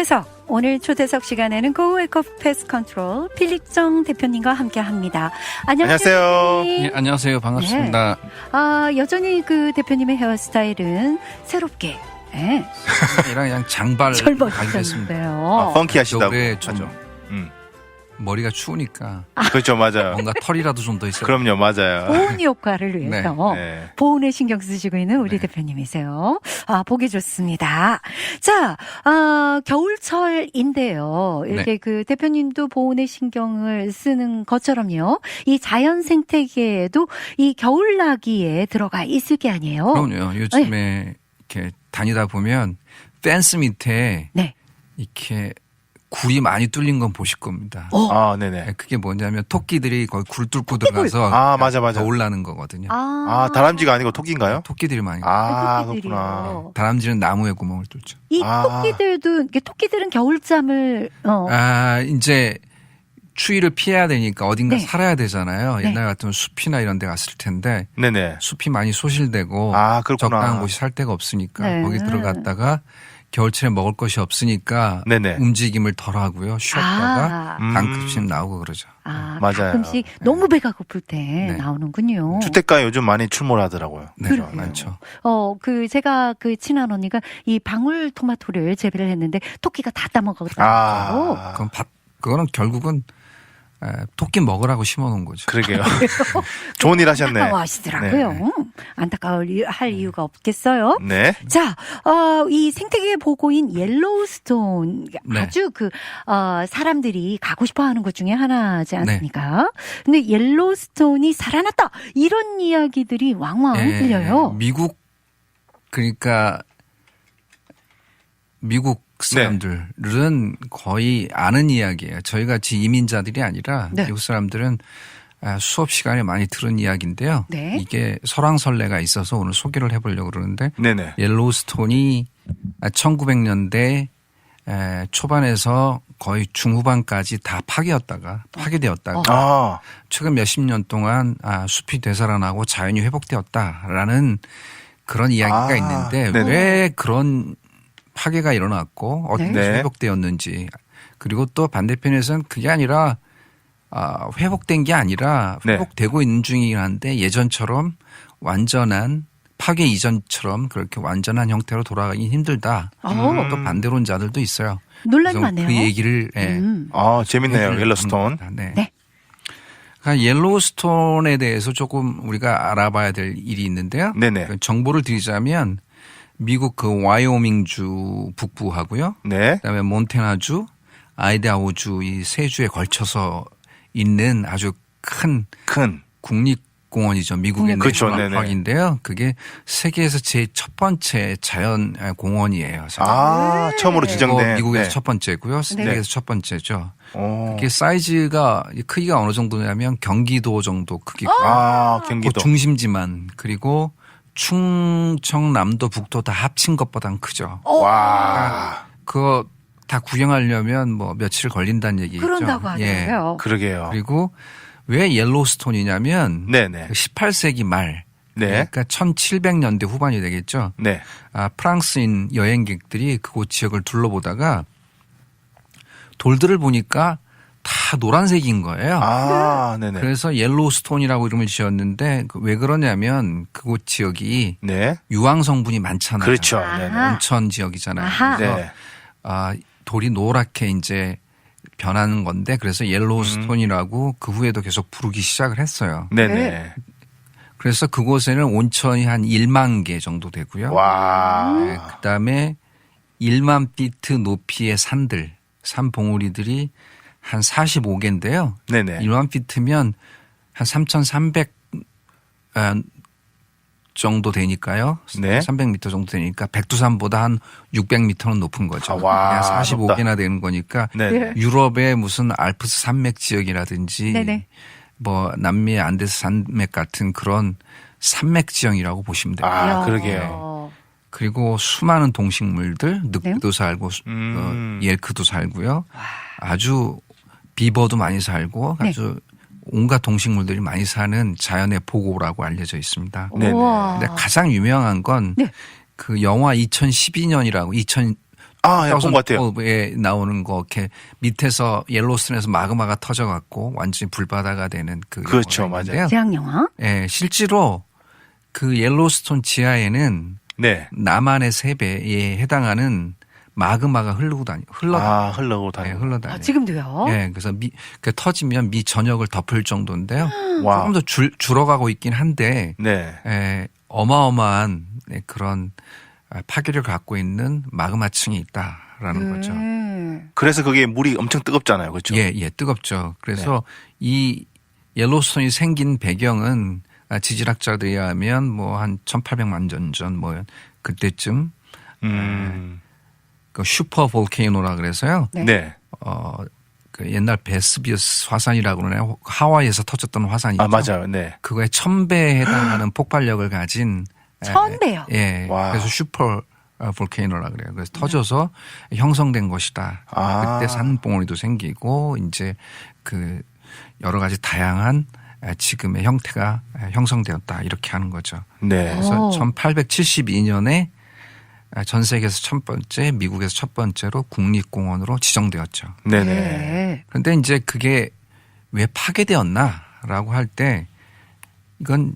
초대석. 오늘 초대석 시간에는 Go Eco Pest Control 필립정 대표님과 함께합니다. 안녕하세요. 네, 안녕하세요. 반갑습니다. 네. 여전히 그 대표님의 헤어스타일은 새롭게. 네. 그냥 장발 젊어지셨는데요. 펑키하시다고. 겨울에 머리가 추우니까. 그렇죠, 맞아요. 뭔가 털이라도 좀 더 있어요. 그럼요, 맞아요. 보온 효과를 위해서 네. 보온에 신경 쓰시고 있는 우리 네. 대표님이세요. 보기 좋습니다. 자, 겨울철인데요. 이렇게 네. 그 대표님도 보온에 신경을 쓰는 것처럼요. 이 자연 생태계에도 이 겨울나기에 들어가 있을 게 아니에요. 그럼요. 요즘에 이렇게 다니다 보면 펜스 밑에 네. 이렇게 굴이 많이 뚫린 건 보실 겁니다. 네네. 그게 뭐냐면 토끼들이 거기 굴 뚫고 들어가서 맞아. 더 올라는 거거든요. 다람쥐가 아니고 토끼인가요? 토끼들이 많이. 그렇구나. 다람쥐는 나무에 구멍을 뚫죠. 이 토끼들은 겨울잠을 이제 추위를 피해야 되니까 어딘가 네. 살아야 되잖아요. 네. 옛날 같으면 숲이나 이런 데 갔을 텐데 네네. 숲이 많이 소실되고 그렇구나. 적당한 곳이 살 데가 없으니까 네. 거기 들어갔다가 겨울철에 먹을 것이 없으니까 네네. 움직임을 덜 하고요. 쉬었다가 방금씩 나오고 그러죠. 맞아요. 가끔씩 너무 배가 고플 때 네. 나오는군요. 주택가에 요즘 많이 출몰하더라고요. 네, 그래요. 많죠. 제가 친한 언니가 이 방울토마토를 재배를 했는데 토끼가 다 따먹었다고. 그거는 결국은 토끼 먹으라고 심어놓은 거죠. 그러게요. 좋은 일 하셨네. 안타까워하시더라고요. 네. 할 이유가 없겠어요. 네. 자, 이 생태계 보고인 옐로우스톤 네. 아주 사람들이 가고 싶어하는 것 중에 하나지 않습니까? 근데 옐로우스톤이 살아났다 이런 이야기들이 왕왕 들려요. 미국 사람들은 거의 아는 이야기예요. 저희 같이 이민자들이 아니라 네. 미국 사람들은 수업 시간에 많이 들은 이야기인데요. 네. 이게 설왕설래가 있어서 오늘 소개를 해보려고 그러는데 네네. 옐로우스톤이 1900년대 초반에서 거의 중후반까지 다 파괴되었다가 최근 몇십 년 동안 숲이 되살아나고 자연이 회복되었다라는 그런 이야기가 있는데 네네. 왜 그런 파괴가 일어났고 어떻게 네. 회복되었는지 그리고 또 반대편에서는 그게 아니라 회복된 게 아니라 회복되고 있는 중이긴 한데 예전처럼 완전한 파괴 이전처럼 그렇게 완전한 형태로 돌아가기 힘들다. 또 반대론자들도 있어요. 논란이 많네요. 그 얘기를 재밌네요. 옐로스톤. 네. 그러니까 옐로우스톤에 대해서 조금 우리가 알아봐야 될 일이 있는데요. 네네. 정보를 드리자면 미국 와이오밍주 북부하고요. 네. 그다음에 몬태나주, 아이다호주 이 세 주에 걸쳐서 있는 아주 큰 국립공원이죠. 미국의 내셔널 파크인데요. 그게 세계에서 제 첫 번째 자연 공원이에요. 처음으로 지정된. 미국에서 첫 번째고요. 세계에서 첫 번째죠. 그게 크기가 어느 정도냐면 경기도 정도 크기고. 경기도. 그 중심지만 그리고 충청남도 북도 다 합친 것보단 크죠. 와. 그거 다 구경하려면 며칠 걸린다는 얘기죠. 그런다고 하더라고요. 그러게요. 그리고 왜 옐로우스톤이냐면 네네. 18세기 말 그러니까 1700년대 후반이 되겠죠. 네. 프랑스인 여행객들이 그곳 지역을 둘러보다가 돌들을 보니까 다 노란색인 거예요. 네네. 그래서 옐로우스톤이라고 이름을 지었는데 왜 그러냐면 그곳 지역이 유황 성분이 많잖아요. 그렇죠. 온천 지역이잖아요. 그래서 돌이 노랗게 이제 변하는 건데 그래서 옐로우스톤이라고 그 후에도 계속 부르기 시작을 했어요. 네네. 그래서 그곳에는 온천이 한 1만 개 정도 되고요. 와. 그다음에 1만 피트 높이의 산 봉우리들이 한 45개인데요. 네네. 1만 피트면 한 3,300 정도 되니까요. 300m 정도 되니까 백두산보다 한 600m는 높은 거죠. 그냥 45개나 되는 거니까 유럽의 무슨 알프스 산맥 지역이라든지 남미의 안데스 산맥 같은 그런 산맥 지형이라고 보시면 됩니다. 그러게요. 그리고 수많은 동식물들, 늑대도 살고 옐크도 살고요. 아주 비버도 많이 살고 아주 온갖 동식물들이 많이 사는 자연의 보고라고 알려져 있습니다. 근데 가장 유명한 건 그 영화 2012년이라고 예, 본 것 같아요. 에 나오는 거 이렇게 밑에서 옐로스톤에서 마그마가 터져갖고 완전히 불바다가 되는 그 그렇죠, 맞아요. 대학 영화? 예, 실제로 그 옐로스톤 지하에는 네. 남한의 3배에 해당하는 마그마가 흘러다녀. 아, 지금도요? 예, 그래서 그 터지면 미 전역을 덮을 정도인데요. 와. 조금 더 줄어가고 있긴 한데, 네. 예, 어마어마한 그런 파괴를 갖고 있는 마그마층이 있다라는 거죠. 그래서 그게 물이 엄청 뜨겁잖아요, 그렇죠? 예, 뜨겁죠. 그래서 이 옐로스톤이 생긴 배경은 지질학자들에 의하면 뭐 한 1800만 년 전 뭐 그때쯤 그 슈퍼 볼케이노라 그래서요. 네. 그 옛날 베스비우스 화산이라고 그러나요? 하와이에서 터졌던 화산이죠. 아, 맞아요. 네. 그거에 1000배에 해당하는 폭발력을 가진 1000배요? 예. 와. 그래서 슈퍼 볼케이노라 그래요. 그래서 터져서 형성된 것이다. 그때 산봉우리도 생기고 이제 그 여러 가지 다양한 지금의 형태가 형성되었다. 이렇게 하는 거죠. 네. 그래서 1872년에 전 세계에서 첫 번째, 미국에서 첫 번째로 국립공원으로 지정되었죠. 네네. 그런데 이제 그게 왜 파괴되었나라고 할 때 이건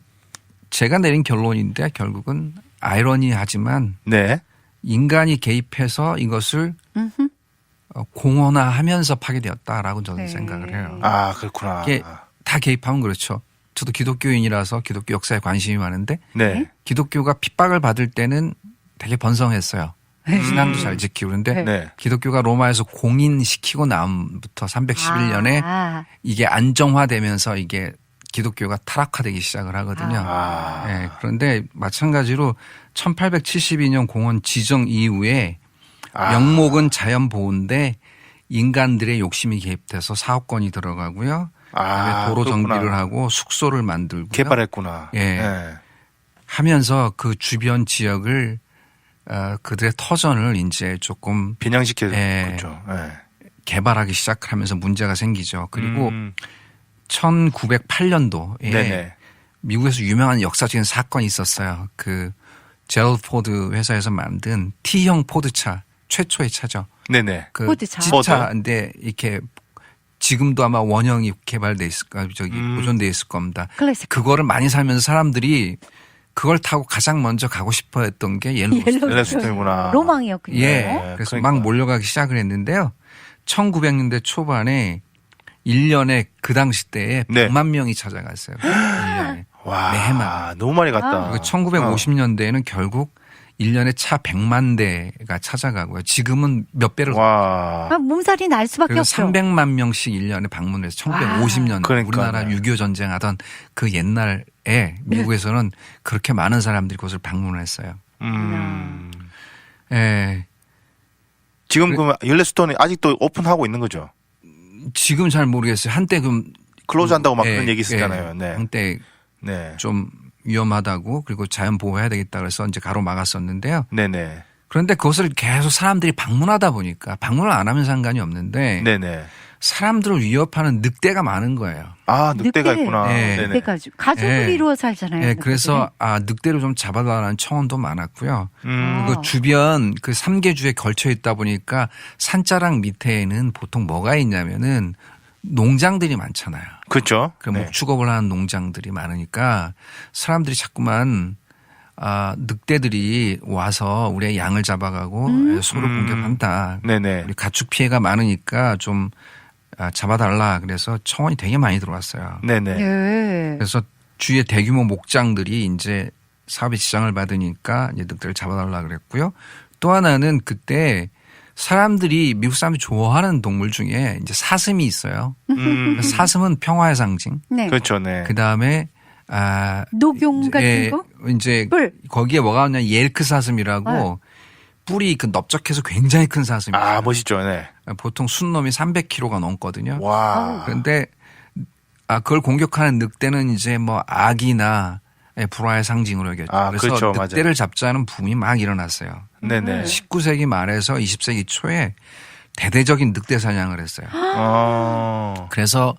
제가 내린 결론인데 결국은 아이러니하지만 네. 인간이 개입해서 이것을 공헌화하면서 파괴되었다라고 저는 생각을 해요. 아, 그렇구나. 이게 다 개입하면 그렇죠. 저도 기독교인이라서 기독교 역사에 관심이 많은데 네. 기독교가 핍박을 받을 때는 되게 번성했어요. 신앙도 잘 지키고 그런데 네. 기독교가 로마에서 공인시키고 나음부터 311년에 이게 안정화되면서 이게 기독교가 타락화되기 시작을 하거든요. 네, 그런데 마찬가지로 1872년 공원 지정 이후에 명목은 자연보호인데 인간들의 욕심이 개입돼서 사업권이 들어가고요. 그다음에 도로 정비를 하고 숙소를 만들고 개발했구나. 예. 네. 하면서 그 주변 지역을 그들의 터전을 이제 조금 변형시켜서 그렇죠. 네. 개발하기 시작하면서 문제가 생기죠. 그리고 1908년도에 네네. 미국에서 유명한 역사적인 사건이 있었어요. 그 제럴 포드 회사에서 만든 T형 포드차 최초의 차죠. 네네. 그 포드차. G차인데 이렇게 지금도 아마 원형이 개발돼 있을 보존돼 있을 겁니다. 클래식. 그거를 많이 살면서 사람들이 그걸 타고 가장 먼저 가고 싶어 했던 게 옐로스톤이구나. 로망이었군요. 예. 그래서 그러니까. 막 몰려가기 시작을 했는데요. 1900년대 초반에 1년에 그 당시 때에 100만 명이 찾아갔어요. 1년에. 와. 매해만. 너무 많이 갔다. 그리고 1950년대에는 결국 1년에 차 100만 대가 찾아가고요. 지금은 몇 배를. 와. 몸살이 날 수밖에 그래서 없죠. 300만 명씩 1년에 방문해서 1950년 그러니까요. 우리나라 6.25 전쟁하던 그 옛날에 미국에서는 그렇게 많은 사람들이 그것을 방문을 했어요. 예. 지금 그럼 옐로스톤이 아직도 오픈하고 있는 거죠? 지금 잘 모르겠어요. 한때 클로즈한다고 막 그런 얘기 있었잖아요. 네. 한때 네. 좀 위험하다고 그리고 자연 보호해야 되겠다 그래서 이제 가로막았었는데요. 네네. 그런데 그것을 계속 사람들이 방문하다 보니까 방문을 안 하면 상관이 없는데 네네. 사람들을 위협하는 늑대가 많은 거예요. 아, 늑대가 있구나. 네. 네네. 늑대가 가족을 이루어 살잖아요. 네, 그래서 늑대를 좀 잡아달라는 청원도 많았고요. 아. 그 주변 그 3개주에 걸쳐 있다 보니까 산자락 밑에는 보통 뭐가 있냐면은 농장들이 많잖아요. 그렇죠. 그럼 목축업을 하는 농장들이 많으니까 사람들이 자꾸만 늑대들이 와서 우리의 양을 잡아가고 소를 공격한다. 네네. 우리 가축 피해가 많으니까 좀 잡아달라. 그래서 청원이 되게 많이 들어왔어요. 네네. 네. 그래서 주위에 대규모 목장들이 이제 사업의 지장을 받으니까 이제 늑대를 잡아달라 그랬고요. 또 하나는 그때 사람들이 미국 사람들이 좋아하는 동물 중에 이제 사슴이 있어요. 사슴은 평화의 상징. 네. 그렇죠. 네. 그 다음에 녹용 같은 거? 이제 뿔. 거기에 뭐가 있냐 옐크 사슴이라고 뿔이 그 넓적해서 굉장히 큰 사슴이에요. 아, 멋있죠. 네. 보통 순놈이 300kg가 넘거든요. 와. 그런데 그걸 공격하는 늑대는 이제 뭐 악이나 불화의 상징으로 여겼죠. 그래서 그렇죠. 늑대를 맞아요. 잡자는 붐이 막 일어났어요. 네네. 19세기 말에서 20세기 초에 대대적인 늑대 사냥을 했어요. 그래서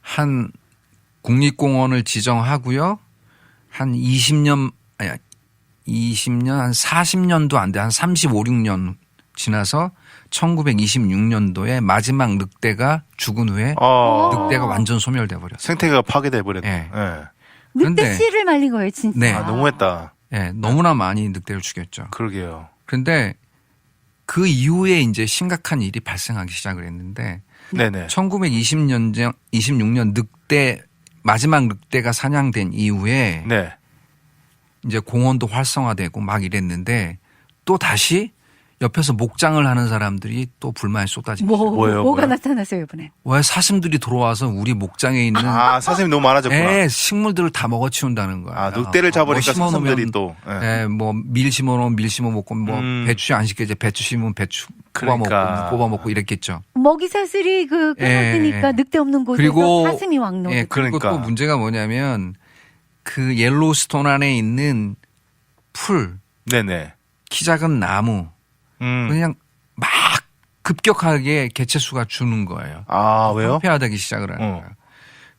한 국립공원을 지정하고요. 한 20년 한 40년도 안 돼. 한 35, 6년 지나서 1926년도에 마지막 늑대가 죽은 후에 늑대가 완전 소멸돼 버렸어요. 생태계가 파괴돼 버렸네. 네. 네. 늑대 씨를 말린 거예요, 진짜. 네. 너무했다. 네, 너무나 많이 늑대를 죽였죠. 그러게요. 그런데 그 이후에 이제 심각한 일이 발생하기 시작을 했는데 네네. 1926년 마지막 늑대가 사냥된 이후에 네. 이제 공원도 활성화되고 막 이랬는데 또 다시 옆에서 목장을 하는 사람들이 또 불만이 쏟아지고 뭐가 나타났어요, 이번에? 왜 사슴들이 들어와서 우리 목장에 있는 사슴이 너무 많아졌구나. 식물들을 다 먹어치운다는 거야. 늑대를 잡으니까 사슴들이 또. 뭐 밀 심어놓으면 밀 심어 먹고 뭐 배추 안 시켜져 배추 심으면 배추 뽑아 먹고 이랬겠죠. 먹이 사슬이 끊어지니까 늑대 없는 곳에서 사슴이 왕노. 그리고 또 문제가 뭐냐면 그 옐로우스톤 안에 있는 풀, 네네. 키 작은 나무. 그냥 막 급격하게 개체수가 주는 거예요. 왜요? 황폐화되기 시작을 하는 거예요.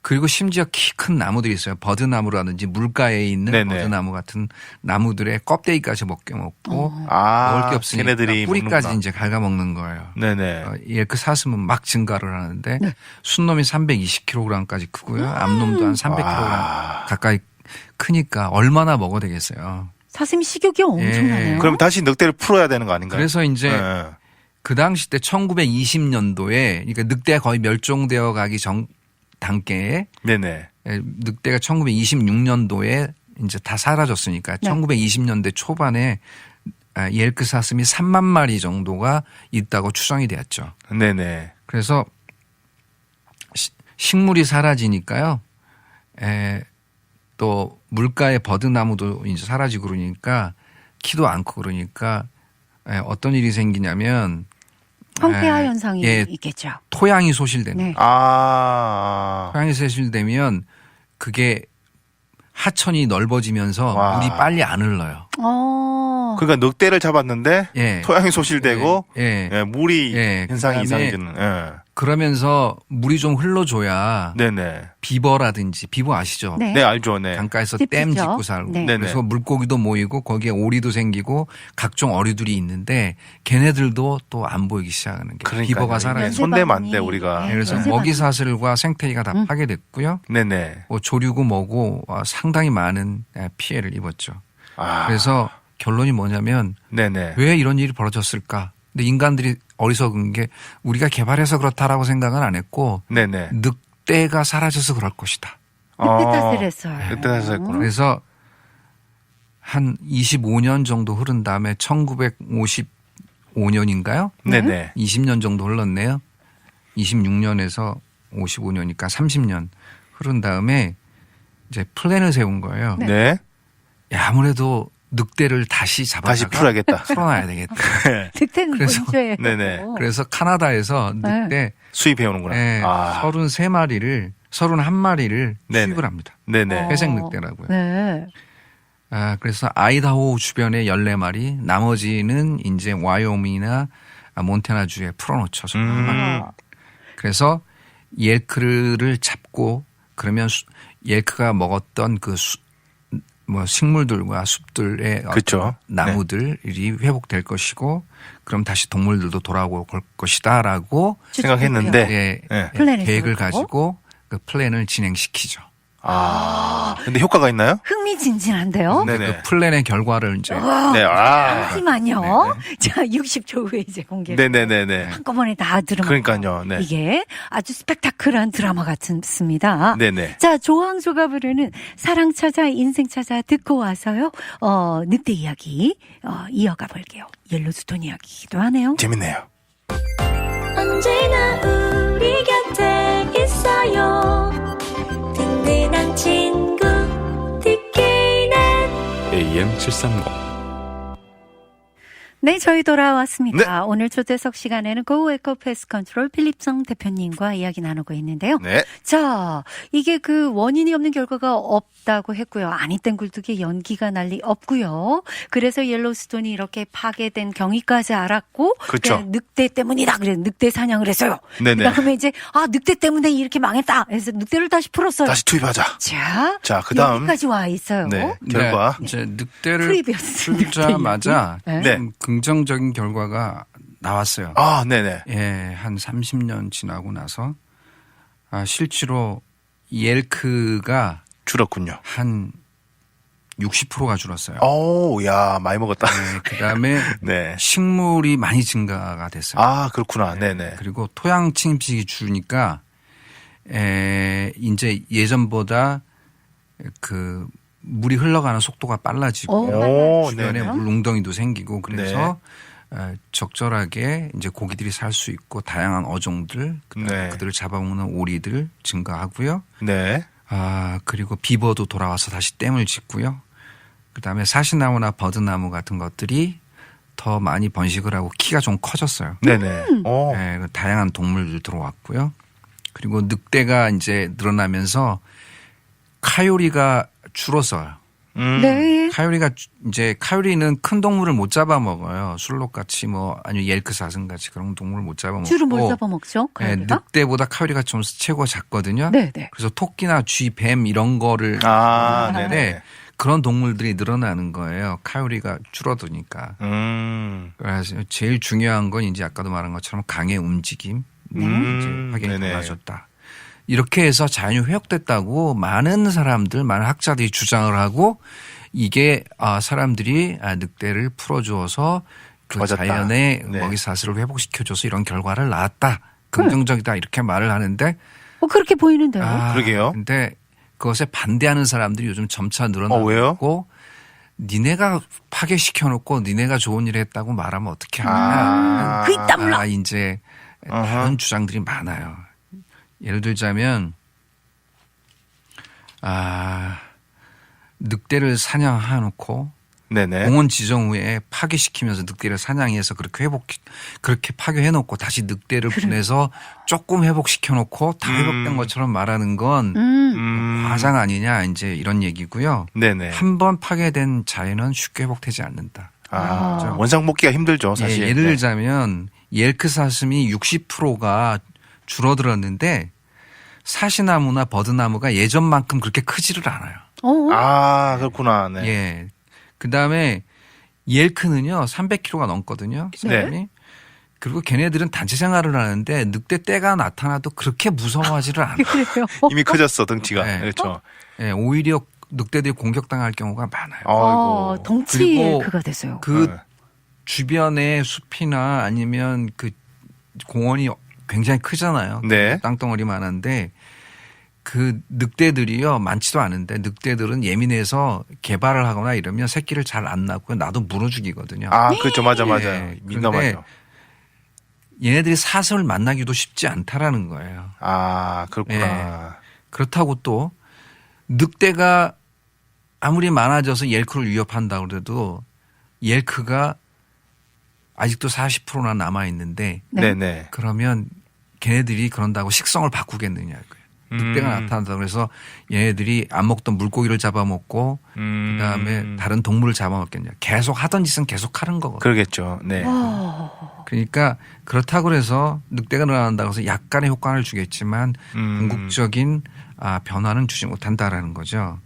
그리고 심지어 키 큰 나무들이 있어요. 버드나무라든지 물가에 있는 버드나무 같은 나무들의 껍데기까지 먹고 먹을 게 없으니까 뿌리까지 이제 갉아먹는 거예요. 네네. 그 사슴은 막 증가를 하는데 순놈이 320kg까지 크고요. 암놈도 한 300kg 가까이 크니까 얼마나 먹어야 되겠어요. 사슴 식욕이 엄청나네요. 그럼 다시 늑대를 풀어야 되는 거 아닌가요? 그래서 이제 그 당시 때 1920년도에 그러니까 늑대가 거의 멸종되어 가기 전 단계에 네네. 늑대가 1926년도에 이제 다 사라졌으니까 1920년대 초반에 옐크 사슴이 3만 마리 정도가 있다고 추정이 되었죠. 네네. 그래서 식물이 사라지니까요. 또 물가의 버드나무도 이제 사라지고 그러니까 키도 않고 그러니까 어떤 일이 생기냐면 황폐화 현상이 있겠죠. 토양이 소실되는. 네. 토양이 소실되면 그게 하천이 넓어지면서 물이 빨리 안 흘러요. 그러니까 늑대를 잡았는데 토양이 소실되고 물이 현상이 이상해지는. 그러면서 물이 좀 흘러줘야 네네. 비버라든지 비버 아시죠? 네, 알죠. 네. 강가에서 댐 짓고 살고 네. 그래서 물고기도 모이고 거기에 오리도 생기고 각종 어류들이 있는데 걔네들도 또 안 보이기 시작하는 게 비버가 사라져요. 손대면 안 돼 우리가. 그래서 먹이 사슬과 생태계가 다 파괴됐고요. 네네. 조류고 뭐고 상당히 많은 피해를 입었죠. 그래서 결론이 뭐냐면 왜 이런 일이 벌어졌을까? 근데 인간들이 어리석은 게 우리가 개발해서 그렇다라고 생각은 안 했고 늑대가 사라져서 그럴 것이다. 늑대 탓을 했어요. 늑대 탓을 했구나. 그래서 한 25년 정도 흐른 다음에 1955년인가요? 네네. 20년 정도 흘렀네요. 26년에서 55년이니까 30년 흐른 다음에 이제 플랜을 세운 거예요. 네. 아무래도 늑대를 다시 다시 풀어야겠다. 풀어놔야 되겠다. 늑대는 문제예요. 네네. 그래서 카나다에서 늑대 수입해오는구나. 31마리를 수입을 합니다. 네네. 회색 늑대라고요. 네. 그래서 아이다호 주변에 14마리, 나머지는 이제 와이오밍이나 몬태나주에 풀어놓죠. 그래서 옐크를 잡고 그러면 옐크가 먹었던 식물들과 숲들의 나무들이 회복될 것이고 그럼 다시 동물들도 돌아올 것이다라고 생각했는데 계획을 가지고 그 플랜을 진행시키죠. 근데 효과가 있나요? 흥미진진한데요. 그 플랜의 결과를 이제. 하지만요. 자, 60초 후에 이제 공개. 네네네네. 한꺼번에 다 들으면. 그러니까요. 네. 이게 아주 스펙타클한 드라마 같습니다. 네네. 자, 조항조가 부르는 사랑 찾아 인생 찾아 듣고 와서요. 늑대 이야기 이어가 볼게요. 옐로스톤 이야기기도 하네요. 재밌네요. 언제나 우리 곁에 있어요. 든든한 친구 듣기는 AM730 네, 저희 돌아왔습니다. 네. 오늘 초대석 시간에는 고 에코 패스 컨트롤 필립성 대표님과 이야기 나누고 있는데요. 네. 자, 이게 그 원인이 없는 결과가 없다고 했고요. 아니 땐 굴뚝에 연기가 난리 없고요. 그래서 옐로우스톤이 이렇게 파괴된 경위까지 알았고 그렇죠. 늑대 때문이다. 그래서 늑대 사냥을 했어요. 네네. 그다음에 이제 늑대 때문에 이렇게 망했다. 그래서 늑대를 다시 풀었어요. 다시 투입하자. 자, 그다음 여기까지 와 있어요. 네. 결과. 이제 늑대를 프리비어스 풀자마자 네. 네. 긍정적인 결과가 나왔어요. 아, 네네. 예, 한 30년 지나고 나서 실제로 엘크가 줄었군요. 한 60%가 줄었어요. 오, 야, 많이 먹었다. 네, 그다음에 네. 식물이 많이 증가가 됐어요. 아, 그렇구나. 네네. 그리고 토양 침식이 줄으니까 이제 예전보다 그 물이 흘러가는 속도가 빨라지고 주변에 네네. 물 웅덩이도 생기고 그래서 적절하게 이제 고기들이 살 수 있고 다양한 어종들 네. 그들을 잡아먹는 오리들 증가하고요. 네. 그리고 비버도 돌아와서 다시 댐을 짓고요. 그다음에 사시나무나 버드나무 같은 것들이 더 많이 번식을 하고 키가 좀 커졌어요. 네네. 오. 네, 다양한 동물들 들어왔고요. 그리고 늑대가 이제 늘어나면서 카요리가 줄었어요. 네. 카요리는 큰 동물을 못 잡아먹어요. 술록같이 아니면 옐크 사슴같이 그런 동물을 못 잡아먹고. 주로 뭘 잡아먹죠? 네, 늑대보다 카요리가 좀 체구가 작거든요. 네네. 그래서 토끼나 쥐, 뱀 이런 거를 네네. 그런 동물들이 늘어나는 거예요. 카요리가 줄어드니까. 그래서 제일 중요한 건 이제 아까도 말한 것처럼 강의 움직임, 이제 확연히 네네. 달라졌다. 이렇게 해서 자연이 회복됐다고 많은 사람들, 많은 학자들이 주장을 하고 이게 사람들이 늑대를 풀어주어서 그 맞았다. 자연의 네. 먹이사슬을 회복시켜줘서 이런 결과를 낳았다. 긍정적이다 이렇게 말을 하는데 그렇게 보이는데요. 그러게요. 근데 그것에 반대하는 사람들이 요즘 점차 왜요? 늘어나고 니네가 파괴시켜놓고 니네가 좋은 일을 했다고 말하면 어떻게 하냐. 그 이따물라. 이제 다른 주장들이 많아요. 예를 들자면 늑대를 사냥해놓고 네네. 공원 지정 후에 파괴시키면서 늑대를 사냥해서 그렇게 파괴해놓고 다시 늑대를 보내서 조금 회복시켜놓고 다 회복된 것처럼 말하는 건 과장 아니냐 이제 이런 얘기고요. 네네. 한 번 파괴된 자연은 쉽게 회복되지 않는다. 그렇죠? 원상 복귀가 힘들죠, 사실. 예를 들자면 옐크 사슴이 60%가 줄어들었는데 사시나무나 버드나무가 예전만큼 그렇게 크지를 않아요. 그렇구나. 네. 예. 그다음에 옐크는요 300kg가 넘거든요. 사람이. 그리고 걔네들은 단체 생활을 하는데 늑대 떼가 나타나도 그렇게 무서워하지를 않아요. 그래요. 이미 커졌어, 덩치가. 네. 그렇죠. 예, 오히려 늑대들이 공격당할 경우가 많아요. 아이고. 덩치에 그가 됐어요. 그 주변의 숲이나 아니면 그 공원이 굉장히 크잖아요. 네. 땅덩어리만 한데 그 늑대들이요 많지도 않은데 늑대들은 예민해서 개발을 하거나 이러면 새끼를 잘 안 낳고 나도 물어 죽이거든요. 그렇죠. 맞아. 그런데 민감하죠. 얘네들이 사슴을 만나기도 쉽지 않다라는 거예요. 그렇구나. 그렇다고 또 늑대가 아무리 많아져서 옐크를 위협한다고 그래도 옐크가 아직도 40%나 남아 있는데 네네. 그러면 걔네들이 그런다고 식성을 바꾸겠느냐고요. 늑대가 나타난다 그래서 얘네들이 안 먹던 물고기를 잡아먹고 그다음에 다른 동물을 잡아먹겠냐. 계속 하던 짓은 계속 하는 거거든요. 그러겠죠. 네. 그러니까 그렇다고 해서 늑대가 늘어난다고 해서 약간의 효과를 주겠지만 궁극적인 변화는 주지 못한다라는 거죠.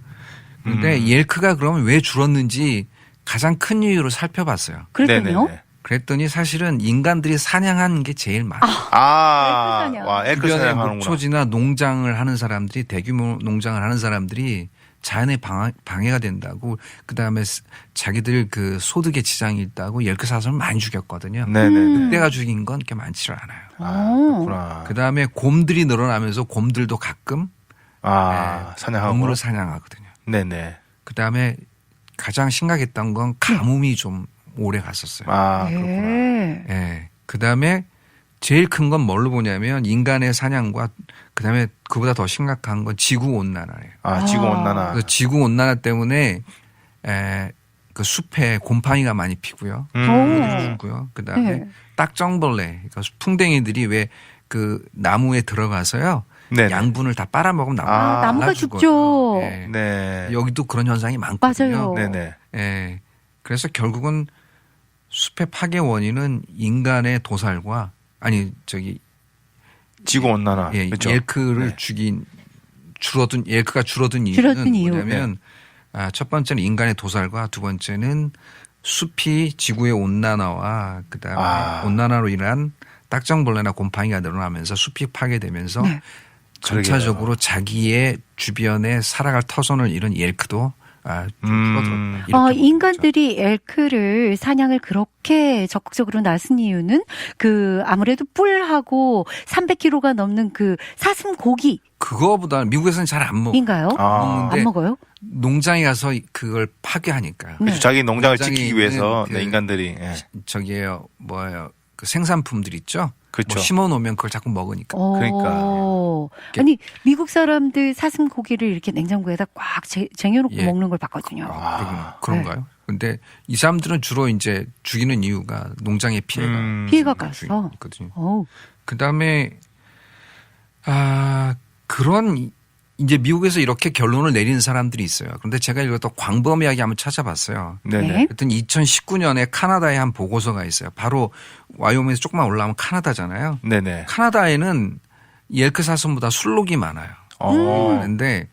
그런데 옐크가 그러면 왜 줄었는지 가장 큰 이유를 살펴봤어요. 그랬더니요? 네네네. 그랬더니 사실은 인간들이 사냥하는 게 제일 많아요. 애크 주변에 사냥하는구나. 목초지나 농장을 하는 사람들이 대규모 농장을 하는 사람들이 자연에 방해가 된다고 그다음에 자기들 그 소득에 지장이 있다고 옐크 사슴을 많이 죽였거든요. 네네. 늑대가 죽인 건 그렇게 많지를 않아요. 그렇구나. 그다음에 곰들이 늘어나면서 곰들도 가끔 사냥하고. 동물을 사냥하거든요. 네네. 그다음에 가장 심각했던 건 가뭄이 좀 오래 갔었어요. 그렇구나. 예. 그다음에 제일 큰 건 뭘로 보냐면 인간의 사냥과 그다음에 그보다 더 심각한 건 지구 온난화예요. 지구 온난화. 그래서 지구 온난화 때문에 그 숲에 곰팡이가 많이 피고요. 동물들이 죽고요. 그다음에 딱정벌레, 그러니까 풍뎅이들이 왜 그 나무에 들어가서요. 네네. 양분을 다 빨아먹으면 나무가 죽죠. 네. 네. 여기도 그런 현상이 많거든요. 맞아요. 네네. 예. 그래서 결국은 숲의 파괴 원인은 인간의 도살과 지구 온난화. 예, 그렇죠. 옐크를 옐크가 줄어든 이유는 뭐냐면 첫 번째는 인간의 도살과 두 번째는 숲이 지구의 온난화와 그다음에 온난화로 인한 딱정벌레나 곰팡이가 늘어나면서 숲이 파괴되면서 네. 전체적으로 자기의 주변에 살아갈 터전을 잃은 엘크도 인간들이 엘크를 사냥을 그렇게 적극적으로 나선 이유는 아무래도 뿔하고 300kg가 넘는 그 사슴 고기. 그거보다는 미국에서는 잘 안 먹어요. 인가요? 안 먹어요? 농장에 가서 그걸 파괴하니까요. 네. 자기 농장을 지키기 위해서 인간들이 저기에요 그 생산품들 있죠. 그렇죠. 뭐 심어놓으면 그걸 자꾸 먹으니까. 그러니까. 아니 미국 사람들 사슴 고기를 이렇게 냉장고에다 꽉 쟁여놓고 먹는 걸 봤거든요. 그런가요? 근데 이 사람들은 주로 이제 죽이는 이유가 농장의 피해가 가서. 있거든요. 그다음에 그런 이제 미국에서 이렇게 결론을 내리는 사람들이 있어요. 그런데 제가 이것도 광범위하게 한번 찾아봤어요. 네네. 하여튼 2019년에 카나다에 한 보고서가 있어요. 바로 와이오밍에서 조금만 올라오면 카나다잖아요. 네네. 카나다에는 엘크 사슴보다 술록이 많아요. 그런데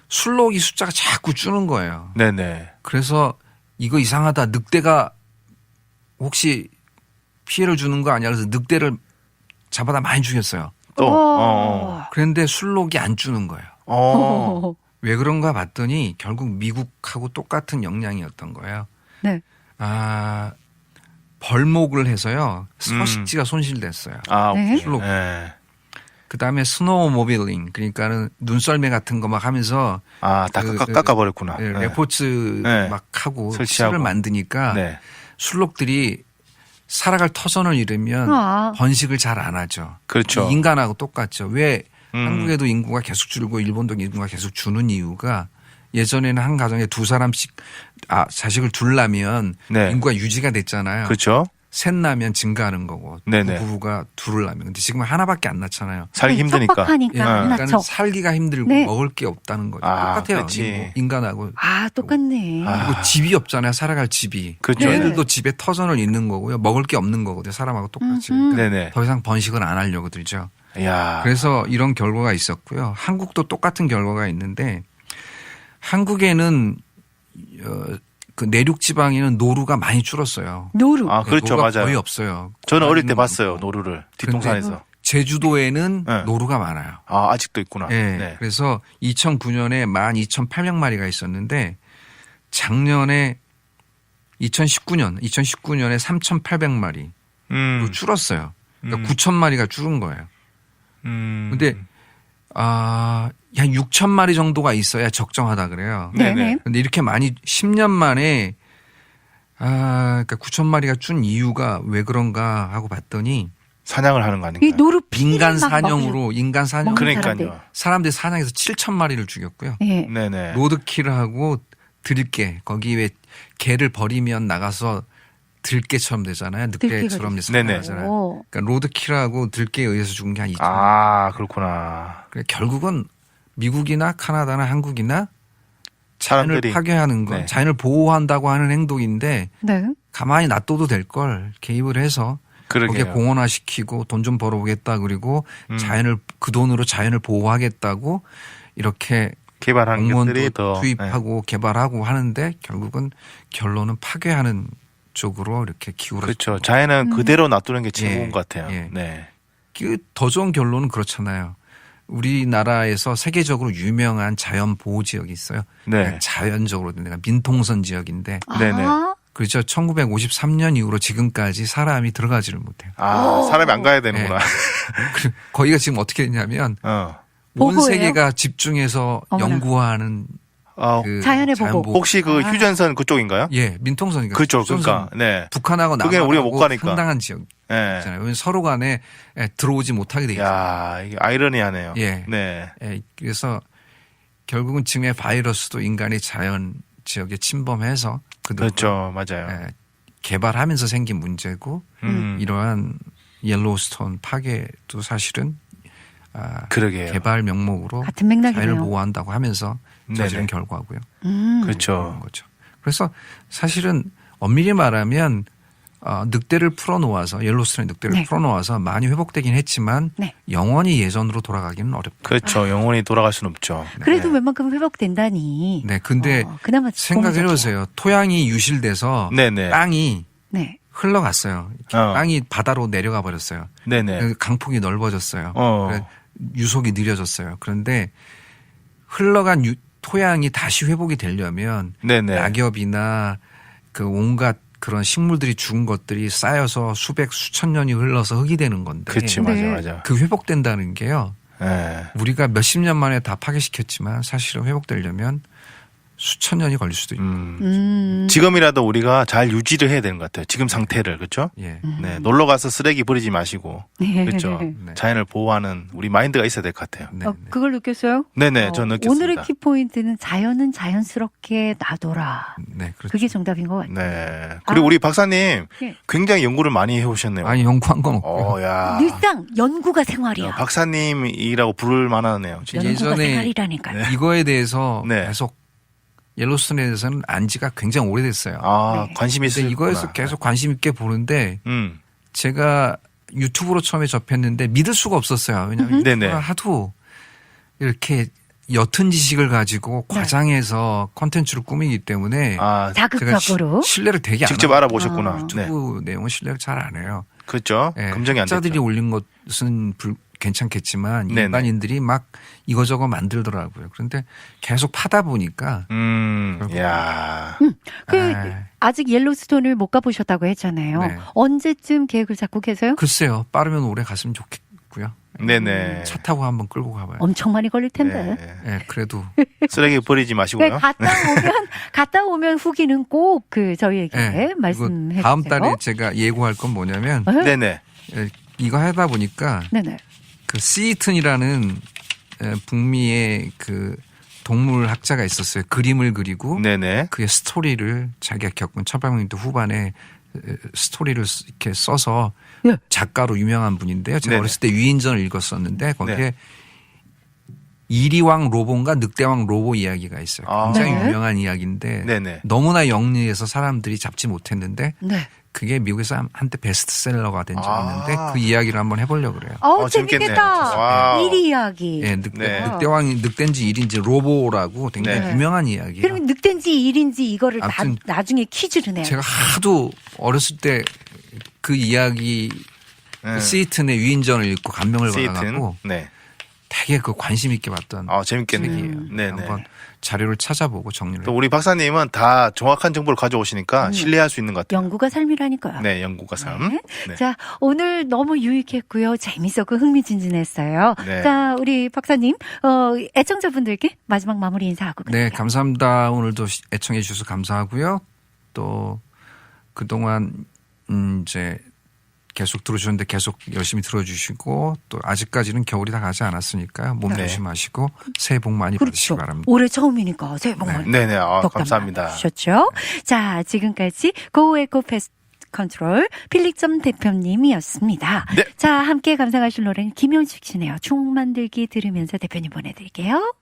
술록이 숫자가 자꾸 주는 거예요. 네네. 그래서 이거 이상하다. 늑대가 혹시 피해를 주는 거 아니야? 그래서 늑대를 잡아다 많이 죽였어요. 그런데 술록이 안 주는 거예요. 왜 그런가 봤더니 결국 미국하고 똑같은 역량이었던 거예요. 네. 벌목을 해서요. 서식지가 손실됐어요. 네. 술록. 그다음에 스노우모빌링 그러니까는 눈썰매 같은 거 막 하면서 다 깎아버렸구나. 레포츠 막 하고 설치하고. 술을 만드니까 술록들이 살아갈 터전을 잃으면 번식을 잘 안 하죠. 그렇죠. 인간하고 똑같죠. 왜 한국에도 인구가 계속 줄고 일본도 인구가 계속 주는 이유가 예전에는 한 가정에 2사람씩 자식을 둘라면 인구가 유지가 됐잖아요. 그렇죠. 셋 나면 증가하는 거고 네네. 부부가 둘을 낳으면 근데 지금은 하나밖에 안 낳잖아요. 살기 힘드니까. 척박하니까 안 낳죠. 살기가 힘들고 먹을 게 없다는 거죠. 똑같아요. 그렇지. 인간하고. 똑같네. 그리고 집이 없잖아요. 살아갈 집이. 그렇죠. 얘들도 집에 터전을 잇는 거고요. 먹을 게 없는 거거든요. 사람하고 똑같이. 그러니까 네네. 더 이상 번식을 안 하려고 들죠. 야. 그래서 이런 결과가 있었고요. 한국도 똑같은 결과가 있는데 한국에는 그 내륙 지방에는 노루가 많이 줄었어요. 노루. 그렇죠. 노루가 맞아요. 거의 없어요. 저는 어릴 때 봤어요. 노루를. 뒷동산에서. 제주도에는 노루가 많아요. 아직도 있구나. 네. 그래서 2009년에 12,800마리가 있었는데 작년에 2019년에 3,800마리로 줄었어요. 그러니까 9,000마리가 줄은 거예요. 근데 한 6,000마리 정도가 있어야 적정하다 그래요. 네네. 근데 이렇게 많이 10년 만에 그러니까 9,000마리가 준 이유가 왜 그런가 하고 봤더니 사냥을 하는 거 이 아닌가요? 노루 인간 사냥으로 그러니까요. 사람들이 사냥해서 7,000마리를 죽였고요. 네네. 로드킬을 하고 들개 거기 왜 개를 버리면 나가서 들개처럼 되잖아요. 늑대처럼 살아나잖아요. 그러니까 로드킬하고 들개에 의해서 죽은 게 한 2,000마리. 그렇구나. 결국은 미국이나 카나다나 한국이나 자연을 사람들이 파괴하는 건 자연을 보호한다고 하는 행동인데 가만히 놔둬도 될 걸 개입을 해서 거기에 공원화시키고 돈 좀 벌어보겠다 그리고 그 돈으로 자연을 보호하겠다고 이렇게 개발한 것들이 더 투입하고 개발하고 하는데 결국은 결론은 파괴하는 쪽으로 이렇게 기울어져. 그렇죠. 자연은 그대로 놔두는 게 최고인 것 같아요. 더 좋은 결론은 그렇잖아요. 우리나라에서 세계적으로 유명한 자연 보호 지역이 있어요. 자연적으로 내가 민통선 지역인데. 그렇죠. 1953년 이후로 지금까지 사람이 들어가지를 못해요. 사람이 안 가야 되는구나. 거기가 지금 어떻게 됐냐면 온 세계가 집중해서 연구하는 자연의 보호. 혹시 그 휴전선 그쪽인가요? 민통선이니까. 그렇죠. 그러니까. 북한하고 그게 우리가 못 가니까. 상당한 지역이잖아요. 서로 간에 들어오지 못하게 돼 있어요. 이게 아이러니하네요. 그래서 결국은 지금의 바이러스도 인간이 자연 지역에 침범해서 그렇죠. 맞아요. 개발하면서 생긴 문제고 이러한 옐로우스톤 파괴도 사실은 개발 명목으로 같은 맥락이네요. 자연을 보호한다고 하면서 저지른 결과고요. 그렇죠. 그래서 사실은 엄밀히 말하면 늑대를 풀어놓아서 옐로스톤의 늑대를 풀어놓아서 많이 회복되긴 했지만 영원히 예전으로 돌아가기는 어렵다. 그렇죠. 영원히 돌아갈 수는 없죠. 그래도 웬만큼 회복된다니. 네, 근데 그나마 생각을 해보세요. 토양이 유실돼서 땅이 흘러갔어요. 땅이 바다로 내려가 버렸어요. 네네. 강폭이 넓어졌어요. 유속이 느려졌어요. 그런데 흘러간 토양이 다시 회복이 되려면 낙엽이나 그 온갖 그런 식물들이 죽은 것들이 쌓여서 수천 년이 흘러서 흙이 되는 건데. 그렇지, 맞아. 그 회복된다는 게요. 우리가 몇십 년 만에 다 파괴시켰지만 사실은 회복되려면 수천 년이 걸릴 수도 있고. 지금이라도 우리가 잘 유지를 해야 되는 것 같아요. 지금 상태를. 그렇죠? 예. 네. 놀러 가서 쓰레기 버리지 마시고. 그렇죠? 자연을 보호하는 우리 마인드가 있어야 될 것 같아요. 그걸 느꼈어요? 네네, 저는 느꼈습니다. 오늘의 키포인트는 자연은 자연스럽게 놔둬라. 네, 그렇죠. 그게 정답인 것 같아요. 네. 그리고 우리 박사님 굉장히 연구를 많이 해오셨네요. 아니, 연구한 건 없고요. 늘상 연구가 생활이야. 박사님이라고 부를 만하네요. 연구가 예전에 생활이라니까요. 이거에 대해서 계속 옐로스톤에 대해서는 안지가 굉장히 오래됐어요. 관심이 있으셨구나. 이거에서 계속 관심 있게 보는데 제가 유튜브로 처음에 접했는데 믿을 수가 없었어요. 왜냐하면 하도 이렇게 옅은 지식을 가지고 과장해서 콘텐츠를 꾸미기 때문에 자극적으로 신뢰를 되게 안 직접 알아보셨구나. 유튜브 내용은 신뢰를 잘 안 해요. 그렇죠. 검증이 안 됐죠. 학자들이 올린 것은 괜찮겠지만 일반인들이 막 이거저거 만들더라고요. 그런데 계속 파다 보니까 아직 옐로스톤을 못 가보셨다고 했잖아요. 언제쯤 계획을 잡고 계세요? 글쎄요. 빠르면 올해 갔으면 좋겠고요. 네네. 차 타고 한번 끌고 가봐요. 엄청 많이 걸릴 텐데. 네, 그래도 쓰레기 버리지 마시고요. 갔다 오면 후기는 꼭 저희에게 말씀해 주세요. 다음 달에 제가 예고할 건 뭐냐면 이거 하다 보니까 그 시이튼이라는 북미의 그 동물 학자가 있었어요. 그림을 그리고 그의 스토리를 자기가 겪은 1800년대 후반에 스토리를 이렇게 써서 작가로 유명한 분인데요. 제가 어렸을 때 위인전을 읽었었는데 거기에 이리왕 로보인가 늑대왕 로보 이야기가 있어요. 굉장히 유명한 이야기인데 너무나 영리해서 사람들이 잡지 못했는데 그게 미국에서 한때 베스트셀러가 된 적이 있는데 그 이야기를 한번 해보려고 그래요. 재밌겠다. 일이 이야기. 늑대인지 일인지 로보라고 굉장히 유명한 이야기예요. 그럼 늑대인지 일인지 이거를 나중에 퀴즈를 내요. 제가 하도 어렸을 때 그 이야기 시이튼의 위인전을 읽고 감명을 받아갖고 되게 그 관심 있게 봤던 재밌겠네요. 한번 자료를 찾아보고 정리를. 또 우리 박사님은 다 정확한 정보를 가져오시니까 신뢰할 수 있는 것 같아요. 연구가 삶이라니까요. 네, 연구가 삶. 자, 오늘 너무 유익했고요. 재밌었고 흥미진진했어요. 자, 우리 박사님, 애청자분들께 마지막 마무리 인사하고 끝낼게요. 네, 감사합니다. 오늘도 애청해 주셔서 감사하고요. 또 그동안 이제 계속 들어주셨는데 계속 열심히 들어주시고 또 아직까지는 겨울이 다 가지 않았으니까요. 몸 조심하시고 새해 복 많이 받으시기 바랍니다. 올해 처음이니까 새해 복 많이 감사합니다. 주셨죠. 자, 지금까지 고에코 패스트 컨트롤 필릭점 대표님이었습니다. 자, 함께 감상하실 노래는 김현식 씨네요. 총 만들기 들으면서 대표님 보내드릴게요.